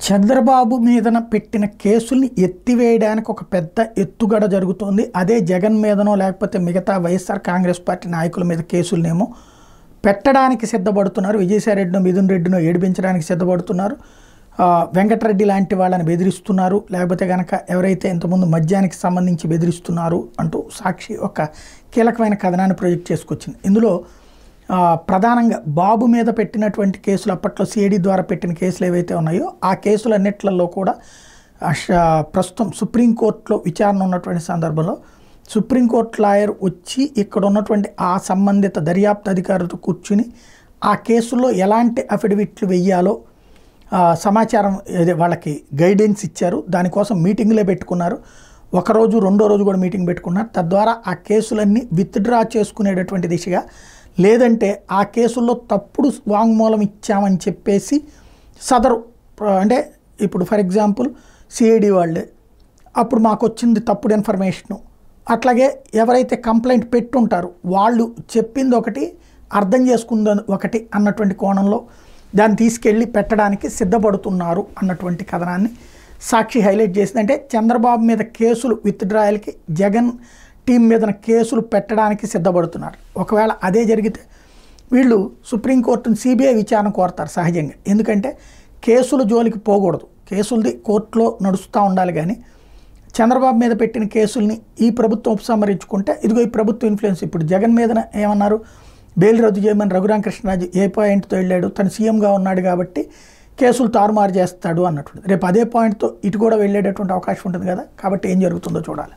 చంద్రబాబు మీదన పెట్టిన కేసుల్ని ఎత్తివేయడానికి ఒక పెద్ద ఎత్తుగడ జరుగుతోంది. అదే జగన్ మీదనో లేకపోతే మిగతా వైఎస్ఆర్ కాంగ్రెస్ పార్టీ నాయకుల మీద కేసులనేమో పెట్టడానికి సిద్ధపడుతున్నారు. విజయసాయిరెడ్డినో మిథున్ రెడ్డినో ఏడిపించడానికి సిద్ధపడుతున్నారు. వెంకటరెడ్డి లాంటి వాళ్ళని బెదిరిస్తున్నారు. లేకపోతే కనుక ఎవరైతే ఇంతకుముందు మద్యానికి సంబంధించి బెదిరిస్తున్నారు అంటూ సాక్షి ఒక కీలకమైన కథనాన్ని ప్రొజెక్ట్ చేసుకొచ్చింది. ఇందులో ప్రధానంగా బాబు మీద పెట్టినటువంటి కేసులు, అప్పట్లో సిఐడి ద్వారా పెట్టిన కేసులు ఏవైతే ఉన్నాయో ఆ కేసులన్నిట్లలో కూడా ప్రస్తుతం సుప్రీంకోర్టులో విచారణ ఉన్నటువంటి సందర్భంలో సుప్రీంకోర్టు లాయర్ వచ్చి ఇక్కడ ఉన్నటువంటి ఆ సంబంధిత దర్యాప్తు అధికారులతో కూర్చుని ఆ కేసుల్లో ఎలాంటి అఫిడవిట్లు వెయ్యాలో సమాచారం వాళ్ళకి గైడెన్స్ ఇచ్చారు. దానికోసం మీటింగ్లే పెట్టుకున్నారు. ఒకరోజు రెండో రోజు కూడా మీటింగ్ పెట్టుకున్నారు. తద్వారా ఆ కేసులన్నీ విత్డ్రా చేసుకునేటటువంటి దిశగా, లేదంటే ఆ కేసుల్లో తప్పుడు వాంగ్మూలం ఇచ్చామని చెప్పేసి సదరు అంటే ఇప్పుడు ఫర్ ఎగ్జాంపుల్ సిఐడి వాళ్ళే అప్పుడు మాకు వచ్చింది తప్పుడు ఇన్ఫర్మేషను, అట్లాగే ఎవరైతే కంప్లైంట్ పెట్టుంటారో వాళ్ళు చెప్పింది ఒకటి అర్థం చేసుకుంది ఒకటి అన్నటువంటి కోణంలో దాన్ని తీసుకెళ్ళి పెట్టడానికి సిద్ధపడుతున్నారు అన్నటువంటి కథనాన్ని సాక్షి హైలైట్ చేసింది. అంటే చంద్రబాబు మీద కేసులు విత్డ్రాయల్కి జగన్ టీం మీద కేసులు పెట్టడానికి సిద్ధపడుతున్నారు. ఒకవేళ అదే జరిగితే వీళ్ళు సుప్రీంకోర్టును సిబిఐ విచారణ కోరతారు సహజంగా. ఎందుకంటే కేసుల జోలికి పోకూడదు, కేసులది కోర్టులో నడుస్తూ ఉండాలి. కానీ చంద్రబాబు మీద పెట్టిన కేసుల్ని ఈ ప్రభుత్వం ఉపసంహరించుకుంటే ఇదిగో ఈ ప్రభుత్వ ఇన్ఫ్లుయెన్స్. ఇప్పుడు జగన్ మీద ఏమన్నారు, బెయిల్ రద్దు చేయమని రఘురామకృష్ణరాజు ఏ పాయింట్తో వెళ్ళాడు, తను సీఎంగా ఉన్నాడు కాబట్టి కేసులు తారుమారు చేస్తాడు అన్నట్టు. రేపు అదే పాయింట్తో ఇటు కూడా వెళ్ళేటటువంటి అవకాశం ఉంటుంది కదా. కాబట్టి ఏం జరుగుతుందో చూడాలి.